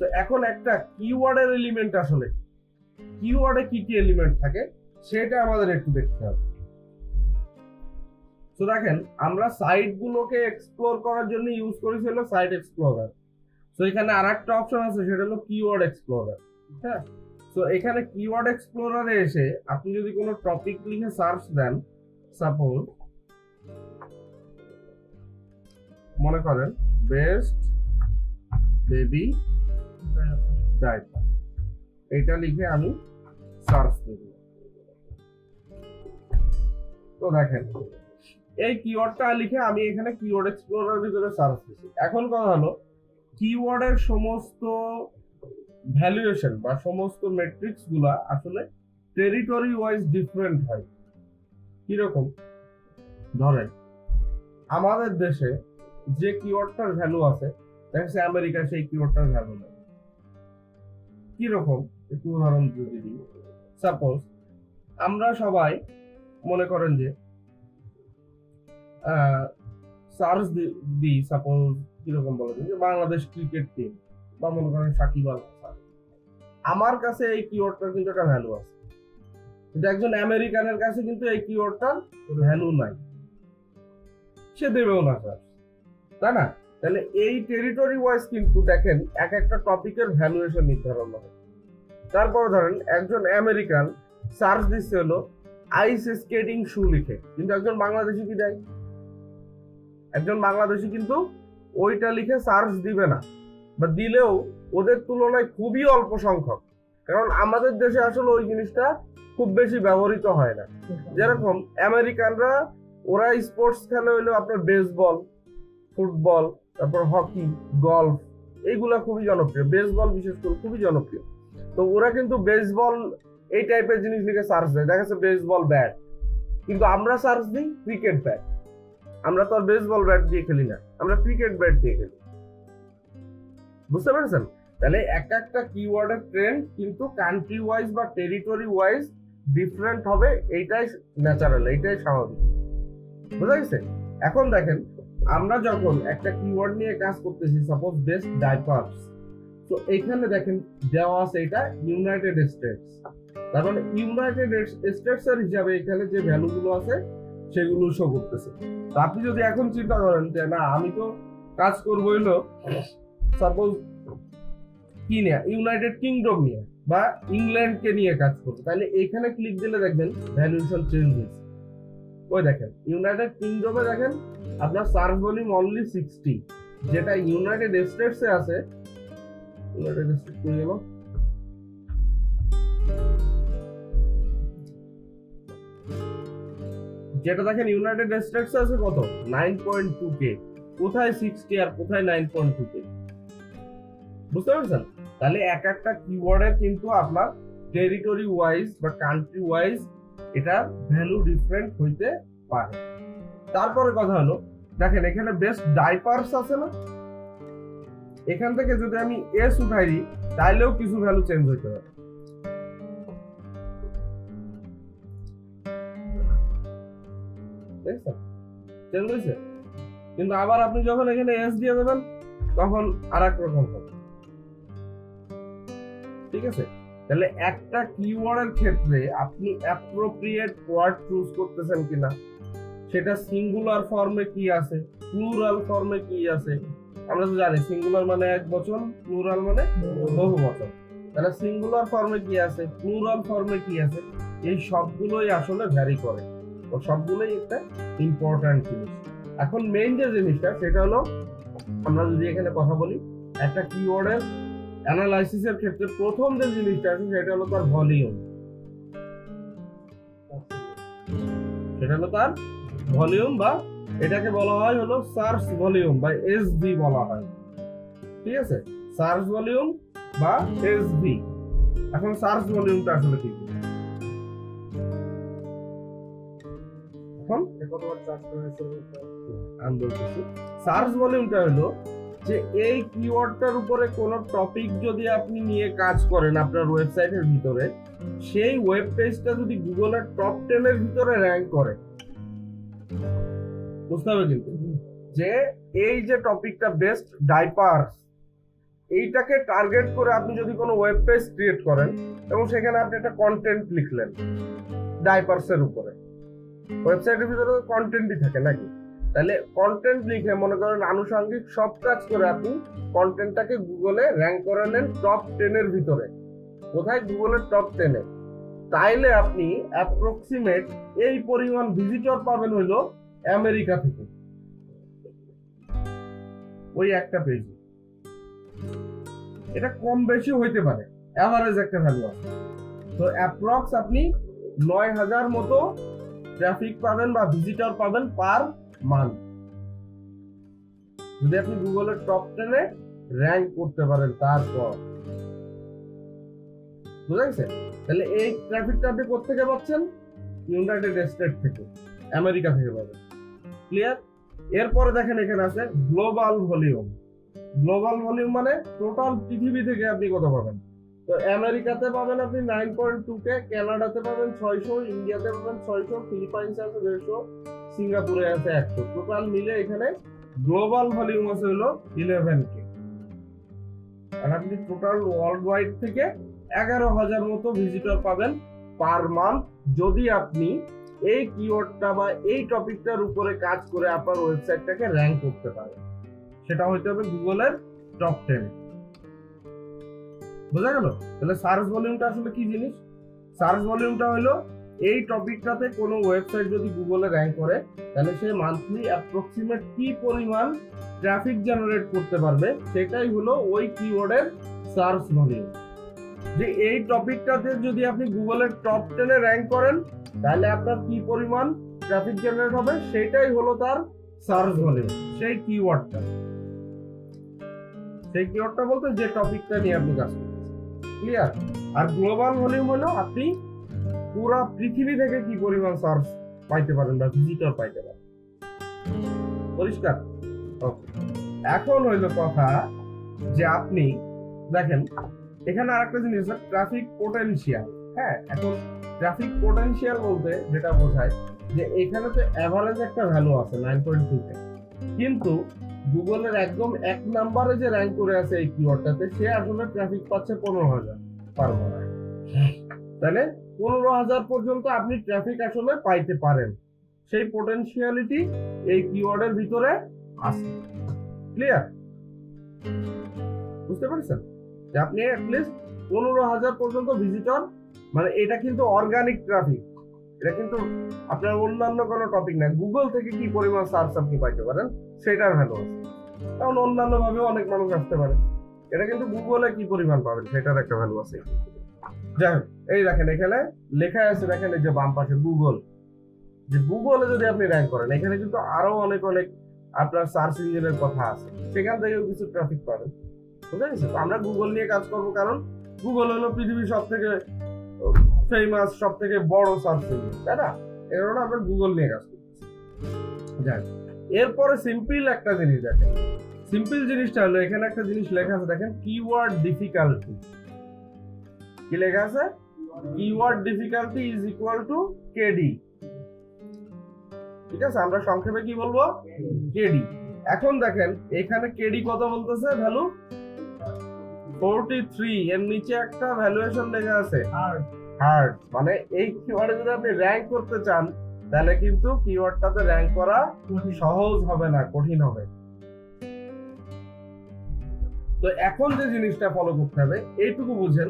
তো এখন একটা কিওয়ার্ডের এলিমেন্ট আসলে কিওয়ার্ডে কি কি এলিমেন্ট থাকে সেটা আমাদের একটু দেখতে হবে। তো দেখেন আমরা সাইট গুলোকে এক্সপ্লোর করার জন্য ইউজ করেছিল সাইট এক্সপ্লোরার। তো এখানে আরেকটা অপশন আছে সেটা হলো কিওয়ার্ড এক্সপ্লোরার। হ্যাঁ, তো এখানে কিওয়ার্ড এক্সপ্লোরারে এসে আপনি যদি কোনো টপিক লিখে সার্চ দেন, সাপোজ মনে করেন বেস্ট বেবি ডাইপার, এটা লিখে আমি সার্চ দেব। তো দেখেন এই কিওয়ার্ডটা লিখে আমি এখানে কিওয়ার্ড এক্সপ্লোরার ভিতরে সার্চ দিচ্ছি। এখন কথা হলো কিওয়ার্ডের সমস্ত ভ্যালুয়েশন বা সমস্ত মেট্রিক্স গুলা আসলে টেরিটরি ওয়াইজ ডিফারেন্ট হয়। কিরকম? ধরেন আমাদের দেশে যে কিওয়ার্ডটার ভ্যালু আছে দেখা যাচ্ছে আমেরিকা সেই কিওয়ার্ডটার ভ্যালু নেই। কিরকম একটু উদাহরণ যদি দিই, সাপোজ আমরা সবাই মনে করেন যে সার্চ দিই, সাপোজ কিরকম বলা যায় যে বাংলাদেশ ক্রিকেট টিম বা মনে করেন সাকিব আল হাসান, আমার কাছে এই কিওয়ার্ডটার কিন্তু একটা ভ্যালু আছে, কিন্তু একজন আমেরিকানের কাছে কিন্তু এই কিওয়ার্ডটার ভ্যালু নাই, সে দেবেও না স্যার, তাই না? তাহলে এই টেরিটরি ওয়াইজ কিন্তু দেখেন এক একটা টপিকের ভ্যালুয়েশন নির্ধারণ হয়। তারপর ধরেন একজন আমেরিকান সার্চ দিচ্ছে হলো আইস স্কেটিং শু লিখে, কিন্তু একজন বাংলাদেশি কি দেয়? একজন বাংলাদেশি কিন্তু ওইটা লিখে সার্চ দিবে না, বা দিলেও ওদের তুলনায় খুবই অল্প সংখ্যক, কারণ আমাদের দেশে আসলে ওই জিনিসটা খুব বেশি ব্যবহৃত হয় না। যেরকম আমেরিকানরা ওরা স্পোর্টস খেলে হইলো আপনার বেসবল, ফুটবল, তারপর হকি, গলফ, এইগুলা খুবই জনপ্রিয়, বেসবল বিশেষ করে খুবই জনপ্রিয়। তো ওরা কিন্তু বেসবল এই টাইপের জিনিস লিখে সার্চ দেয়, দেখা যাচ্ছে বেসবল ব্যাট, কিন্তু আমরা সার্চ দিই ক্রিকেট ব্যাট। আমরা তো আর বেসবল ব্যাট দিয়ে খেলি না, আমরা ক্রিকেট ব্যাট দিয়ে খেলি। বুঝতে পেরেছেন? তাহলে এক একটা কিওয়ার্ডের ট্রেন্ড কিন্তু কান্ট্রি ওয়াইজ বা টেরিটরি ওয়াইজ ডিফারেন্ট হবে, এইটাই ন্যাচারাল, এইটাই স্বাভাবিক। বুঝা গেছে? এখন দেখেন আমরা যখন একটা কিওয়ার্ড নিয়ে কাজ করতেছি, সাপোজ বেস্ট ডাইপার্স, তো এইখানে দেখেন দেওয়া আছে এটা ইউনাইটেড স্টেটস, তার মানে ইউনাইটেড স্টেটস এর হিসাবে এখানে যে ভ্যালুগুলো আছে সেগুলো শো করতেছে। তো আপনি যদি এখন চিন্তা করেন যে না আমি তো কাজ করবো হইলো সাপোজ কি নিয়ে, ইউনাইটেড কিংডম নিয়ে বা ইংল্যান্ডকে নিয়ে কাজ করবো, তাহলে এখানে ক্লিক দিলে দেখবেন ভ্যালুয়েশন চেঞ্জ হয়েছে। ওই দেখেন ইউনাইটেড কিংডমে দেখেন আপনার সার্চ ভলিউম অনলি 60, যেটা ইউনাইটেড স্টেটস এ আছে, ইউনাইটেড স্টেটস কই গেল, যেটা দেখেন ইউনাইটেড স্টেটস আছে কত 9.2k, কোথায় 60 আর কোথায় 9.2k? বুঝতে পারছেন? তাহলে এক একটা কিওয়ার্ডের কিন্তু আপনার টেরিটরি ওয়াইজ বা কান্ট্রি ওয়াইজ এটা ভ্যালু ডিফারেন্ট হইতে পারে। তারপরে কথা হলো দেখেন এখানে বেস্ট ডাইপার্স আছে না, এখান থেকে যদি আমি এস উঠাই দিই তাহলেও কিছু ভ্যালু চেঞ্জ হইতে পারে। দেখছেন চেঞ্জ হয়েছে, কিন্তু আবার আপনি যখন এখানে এস দিয়ে দেবেন তখন আর এক রকম হবে। ঠিক আছে? তাহলে একটা কিওয়ার্ডের ক্ষেত্রে আপনি অ্যাপ্রোপ্রিয়েট ওয়ার্ড চুজ করতেছেন কিনা, সেটা সিঙ্গুলার ফর্মে কি আছে, প্লুরাল ফর্মে কি আছে। আমরা তো জানি সিঙ্গুলার মানে এক বচন, প্লুরাল মানে বহু বচন। তাহলে সিঙ্গুলার ফর্মে কি আছে, প্লুরাল ফর্মে কি আছে, এই সবগুলোই আসলে ভ্যারি করে, ও সবগুলোই একটা ইম্পর্ট্যান্ট জিনিস। এখন মেইন যে জিনিসটা সেটা হলো আমরা যদি এখানে কথা বলি একটা কিওয়ার্ডের অ্যানালাইসিসের ক্ষেত্রে প্রথম যে জিনিসটা আছে সেটা হলো তার ভলিউম, সেটা হলো তার ভলিউম, বা এটাকে বলা হয় হলো সার্চ ভলিউম বা এসভি বলা হয়। ঠিক আছে? সার্চ ভলিউম বা এসভি। এখন সার্চ ভলিউমটা আসলে কি? এখন আমি বলতেছি সার্চ ভলিউমটা হলো যে এই কিওয়ার্ডটার উপরে কোন টপিক যদি আপনি নিয়ে কাজ করেন আপনার ওয়েবসাইটের ভিতরে, সেই ওয়েব পেজটা যদি গুগলের টপ 10 এর ভিতরে র‍্যাঙ্ক করে, বুঝতে হবে কিন্তু যে এই যে টপিকটা বেস্ট ডাইপার্স, এইটাকে টার্গেট করে আপনি যদি কোনো ওয়েব পেজ ক্রিয়েট করেন এবং সেখানে আপনি একটা কন্টেন্ট লিখলেন ডাইপার্সের উপরে, ওয়েবসাইটের ভিতরে কন্টেন্টই থাকে নাকি, তাহলে কন্টেন্ট লিখে মনে করেন আনুষঙ্গিক সব কাজ করে আপনি কন্টেন্টটাকে গুগলে র্যাঙ্ক করে নেন টপ 10 এর ভিতরে, কোথায়, গুগলের টপ 10 এ, তাইলে আপনি অ্যাপ্রক্সিমেট এই পরিমাণ ভিজিটর পাবেন হইলো আমেরিকা থেকে ওই একটা পেজে। এটা কম বেশি হইতে পারে, এভারেজ একটা ভ্যালু আছে। তো অ্যাপ্রক্স আপনি 9000 মতো ট্রাফিক পাবেন বা ভিজিটর পাবেন পার মান্থ, যদি আপনি গুগলের টপ 10 এ র্যাঙ্ক করতে পারেন। তারপর বুঝা গেছে? তাহলে এই ট্রাফিকটা আপনি কোথেকে পাচ্ছেন? ইউনাইটেড স্টেট থেকে, আমেরিকা থেকে পাবেন। ক্লিয়ার? এরপরে দেখেন এখানে আছে গ্লোবাল ভলিউম। গ্লোবাল ভলিউম মানে টোটাল পৃথিবী থেকে আপনি কত পাবেন। তো আমেরিকাতে পাবেন আপনি 9.2k, কানাডাতে পাবেন 600, ইন্ডিয়াতে পাবেন 600, ফিলিপাইন্সে আছে 150, সিঙ্গাপুরে আছে 100, টোটাল মিলে এখানে গ্লোবাল ভলিউম আছে হলো 11k। আর আপনি টোটাল ওয়ার্ল্ড ওয়াইড থেকে 11,000 মতো ভিজিটর পাবেন পার মান্থ, যদি আপনি এই কিওয়ার্ডটা বা এই টপিকটার উপরে কাজ করে আপনার ওয়েবসাইটটাকে র্যাঙ্ক করতে পারেন। সেটা হইতে হবে গুগলের টপ 10। বোঝা গেল? তাহলে সার্চ ভলিউমটা আসলে কি জিনিস? সার্চ ভলিউমটা হলো এই টপিকটাতে কোনো ওয়েবসাইট যদি গুগলে র্যাঙ্ক করে তাহলে সে মান্থলি অ্যাপ্রক্সিমেট কি পরিমাণ ট্রাফিক জেনারেট করতে পারবে, সেটাই হলো ওই কিওয়ার্ডের সার্চ ভলিউম। যে এই টপিকটাতে যদি আপনি গুগলের টপ 10 এ র্যাঙ্ক করেন তাহলে আপনার কি পরিমাণ ট্রাফিক জেনারেট হবে, সেটাই হলো তার সার্চ ভলিউম। সেই কিওয়ার্ডটা বলতে যে টপিকটা নিয়ে আপনি কাজ করছেন। ক্লিয়ার? আর গ্লোবাল ভলিউম হলো আপনি পুরো পৃথিবী থেকে কি পরিমাণ সার্চ পাইতে পারেন বা ভিজিটর পাইতে পারেন। পরিষ্কার? ওকে। এখন হইলো কথা যে আপনি দেখেন এখানে আরেকটা জিনিস আছে ট্রাফিক পোটেনশিয়াল। হ্যাঁ, এখন ট্রাফিক পোটেনশিয়াল বলতে যেটা বোঝায় যে এখানে তো এভারেজ একটা ভ্যালু আছে 9.2 কিন্তু গুগলের একদম 1 নম্বরে যে র্যাঙ্ক করে আছে এই কিওয়ার্ডটাতে সে আসলে ট্রাফিক পাচ্ছে 15,000 পার মান্থ। তাহলে 15,000 পর্যন্ত আপনি ট্রাফিক আসলে পাইতে পারেন, সেই পোটেনশিয়ালিটি এই কিওয়ার্ডের ভিতরে আছে। ক্লিয়ার? বুঝতে পারছেন যে আপনি অ্যাটলিস্ট 15,000 পর্যন্ত ভিজিটর, মানে এটা কিন্তু অর্গানিক ট্রাফিক, এটা কিন্তু আপনার অন্যান্য কোনো টপিক না, গুগল থেকে কি পরিমাণ সার্চ আপনি পাইতে পারেন সেটার ভ্যালু আছে। কারণ অন্যান্য ভাবে অনেক মানুষ আসতে পারে, এটা কিন্তু গুগলে কি পরিমাণ পাবেন সেটার একটা ভ্যালু আছে। যাই হোক, এই দেখেন এখানে লেখা আছে, দেখেন এই যে বাম পাশে গুগল, যে গুগলে যদি আপনি র্যাঙ্ক করেন এখানে কিন্তু আরো অনেক আপনার সার্চ ইঞ্জিনের কথা আছে, সেখান থেকেও কিছু ট্রাফিক পাবেন। বুঝা গেছে? তো আমরা গুগল নিয়ে কাজ করবো, কারণ গুগল হলো পৃথিবীর সব থেকে ফেমাস, সব থেকে বড় সার্চ ইঞ্জিন, তাই না? এই কারণে আমরা গুগল নিয়ে কাজ করতেছি। যাই, এরপরে সিম্পল একটা জিনিস দেখেন। সিম্পল জিনিসটা হলো এখানে একটা জিনিস লেখা আছে, দেখেন কিওয়ার্ড ডিফিকাল্টি। কি লেখা আছে? Keyword difficulty is equal to KD. ঠিক আছে, আমরা সংক্ষেপে কি বলবো? কেডি। এখন দেখেন এখানে কেডি কত বলতেছে ভ্যালু? 43। এর নিচে একটা ভ্যালুয়েশন লেখা আছে হার্ড। মানে এই কিওয়ার্ডে যদি আপনি র্যাঙ্ক করতে চান তাহলে কিন্তু কিওয়ার্ডটাতে র্যাঙ্ক করা সহজ হবে না, কঠিন হবে। তো এখন যে জিনিসটা ফলো করতে হবে এইটুকু বুঝেন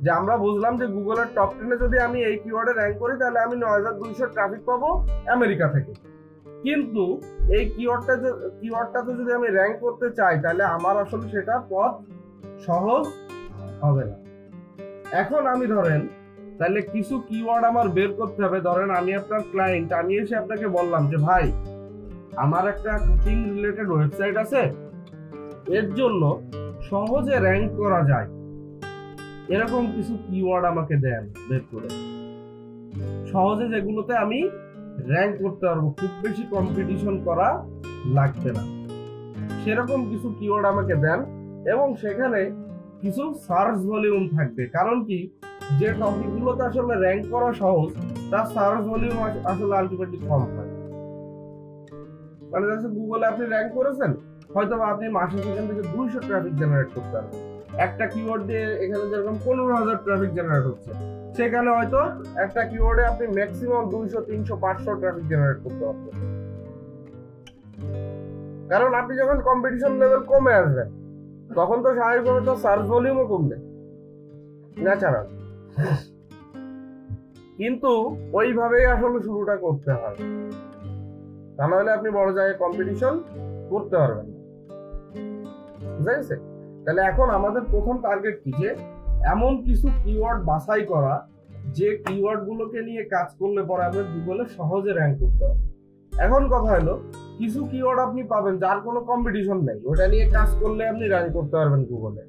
যে আমরা বুঝলাম যে গুগলের টপ 10 এ যদি আমি এই কিওয়ার্ডে র্যাঙ্ক করি তাহলে আমি 9200 ট্রাফিক পাবো আমেরিকা থেকে। কিন্তু এই কিওয়ার্ডটাতে যদি আমি র্যাঙ্ক করতে চাই তাহলে আমার আসলে সেটা পথ সহজ হবে না। এখন আমি ধরেন তাহলে কিছু কিওয়ার্ড আমার বের করতে হবে। ধরেন আমি আপনার ক্লায়েন্ট, আমি এসে আপনাকে বললাম যে ভাই আমার একটা কুকিং রিলেটেড ওয়েবসাইট আছে, এর জন্য সহজে র্যাঙ্ক করা যায় এরকম কিছু কিওয়ার্ড আমাকে দেন বের করে, সহজে যেগুলোতে আমি র্যাঙ্ক করতে পারবো, খুব বেশি কম্পিটিশন করা লাগবে না, সেরকম কিছু কিওয়ার্ড আমাকে দেন এবং সেখানে কিছু সার্চ ভলিউম থাকবে। কারণ কি, যে টপিকগুলোতে আসলে র্যাঙ্ক করা সহজ তার সার্চ ভলিউম আসলে আলটিমেটলি কম হয়। মানে গুগলে আপনি র্যাঙ্ক করেছেন হয়তো আপনি মাসে সেখান থেকে 200 ট্রাফিক জেনারেট করতে পারবেন। একটা কিওয়ার্ড দিয়ে এখানে যেরকম 15,000 ট্রাফিক জেনারেট হচ্ছে, সেখানে হয়তো একটা কিওয়ার্ডে আপনি ম্যাক্সিমাম 200, 300, 500 ট্রাফিক জেনারেট করতে পারবেন। কারণ আপনি যখন কম্পিটিশন লেভেল কমে আসবে, তখন তো স্বাভাবিকভাবে তো সার্চ ভলিউমও কমবে, ন্যাচারাল। কিন্তু ওইভাবেই আসলে শুরুটা করতে হয়, তা নাহলে আপনি বড় জায়গায় কম্পিটিশন করতে পারবেন না। বুঝা গেছে? তাহলে এখন আমাদের প্রথম টার্গেট কি, যে এমন কিছু কিওয়ার্ড বাছাই করা যে কিওয়ার্ড গুলোকে নিয়ে কাজ করলে পরে আপনার গুগলে সহজে র্যাঙ্ক করতে হবে। এখন কথা হলো, কিছু কিওয়ার্ড আপনি পাবেন যার কোনো কম্পিটিশন নেই, ওটা নিয়ে কাজ করলে আপনি র্যাঙ্ক করতে পারবেন গুগলে,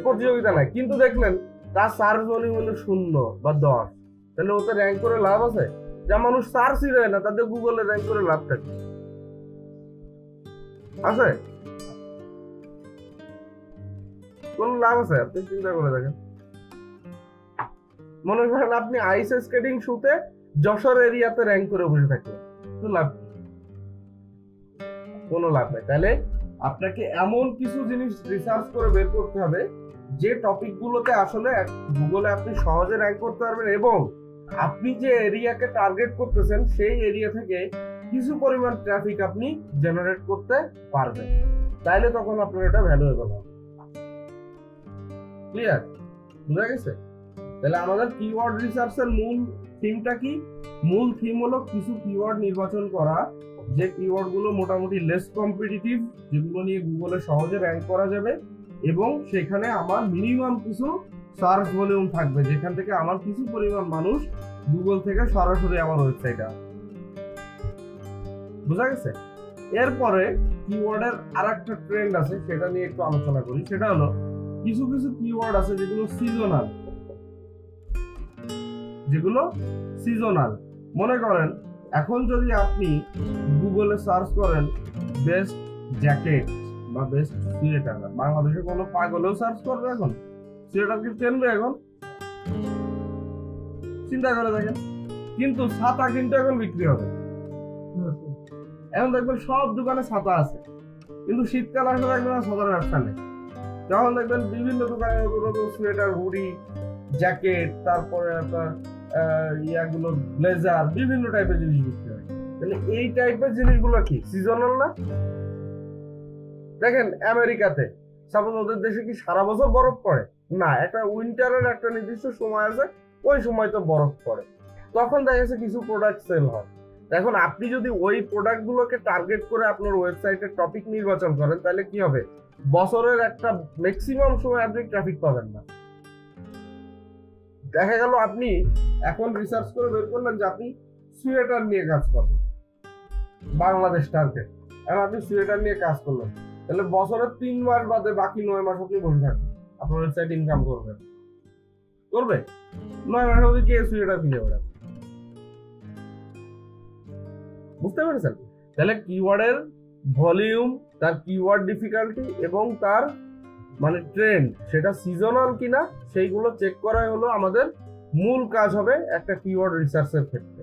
প্রতিযোগিতা নাই। কিন্তু দেখলেন তার সার্চ ভলিউম হলো 0 বা 10, তাহলে ওতে র্যাঙ্ক করে লাভ আছে? যা মানুষ সার্চই দেয় না, তাদের গুগলে র্যাঙ্ক করে লাভ থাকে আছে? কোন লাভ আছে? আপনি চিন্তা করে দেখেন। মনে করেন আপনি আইস স্কেটিং শুতে যশোর এরিয়াতে র্যাঙ্ক করে বসে থাকবেন, তো লাভ কোনো লাভ নেই। তাহলে আপনাকে এমন কিছু জিনিস রিসার্চ করে বের করতে হবে যে টপিক গুলোতে আসলে গুগলে আপনি সহজে র্যাঙ্ক করতে পারবেন, এবং আপনি যে এরিয়াকে টার্গেট করতেছেন সেই এরিয়া থেকে কিছু পরিমাণ ট্রাফিক আপনি জেনারেট করতে পারবেন। তাইলে তখন আপনার এটা ভ্যালুয়েবল হবে। ক্লিয়ার? বুঝা গেছে? তাহলে আমাদের কিওয়ার্ড রিসার্চের মূল থিমটা কি? মূল থিম হলো কিছু কিওয়ার্ড নির্বাচন করা যে কিওয়ার্ড গুলো মোটামুটি লেস কম্পিটিটিভ, যেগুলো নিয়ে গুগলে সহজে র্যাঙ্ক করা যাবে, এবং সেখানে আমার মিনিমাম কিছু সার্চ ভলিউম থাকবে, যেখান থেকে আমার কিছু পরিমাণ মানুষ গুগল থেকে সরাসরি আমার ওয়েবসাইটে আসবে। বুঝা গেছে? এরপরে কিওয়ার্ডের আরেকটা ট্রেন্ড আছে, সেটা নিয়ে একটু আলোচনা করি। সেটা হলো কিছু কিছু কিওয়ার্ড আছে যেগুলো সিজনাল। মনে করেন এখন যদি আপনি গুগলে সার্চ করেন বেস্ট জ্যাকেট বা বেস্ট সোয়েটার, বাংলাদেশে কোনো পাগলেও সার্চ করবে এখন? সোয়েটার কি কিনবে এখন? চিন্তা করে দেখেন। কিন্তু ছাতা কিন্তু এখন বিক্রি হবে। এখন দেখবেন সব দোকানে ছাতা আছে, কিন্তু শীতকাল আসলে দেখবেন ছাতার ব্যবসা নেই। যখন দেখবেন বিভিন্ন দোকানে নতুন নতুন সোয়েটার, হুডি, জ্যাকেট, তারপরে আপনার ইয়াগুলো ব্লেজার, বিভিন্ন টাইপের জিনিস বিক্রি হয়। তাহলে এই টাইপের জিনিসগুলো কি সিজনাল না? দেখেন আমেরিকাতে সাপোজ ওদের দেশে কি সারা বছর বরফ পড়ে না, একটা উইন্টারের একটা নির্দিষ্ট সময় আছে, ওই সময় তো বরফ পড়ে, তখন দেখা যাচ্ছে কিছু প্রোডাক্ট সেল হয়। এখন আপনি যদি ওই প্রোডাক্ট গুলোকে টার্গেট করে আপনার ওয়েবসাইটের টপিক নির্বাচন করেন, তাহলে কি হবে? বছরের একটা ম্যাক্সিমাম সময় আপনি ট্রাফিক পাবেন না। দেখা গেল আপনি এখন রিসার্চ করে বের করলেন যে আপনি সোয়েটার নিয়ে কাজ করবেন, বাংলাদেশ টার্গেট, এখন আপনি সোয়েটার নিয়ে কাজ করলেন, তাহলে বছরের 3 মাস বাদে বাকি 9 মাস আপনি বসে থাকবেন, আপনার ওয়েবসাইট ইনকাম করবে 9 মাস অবধি কে সোয়েটার কিনে বেড়াবে? বুঝতে পেরেছেন? তাহলে কিওয়ার্ডের ভলিউম, তার কিওয়ার্ড ডিফিকাল্টি এবং তার মানে ট্রেন্ড, সেটা সিজনাল কিনা সেইগুলো চেক করাই হলো আমাদের মূল কাজ হবে একটা কিওয়ার্ড রিসার্চের ক্ষেত্রে।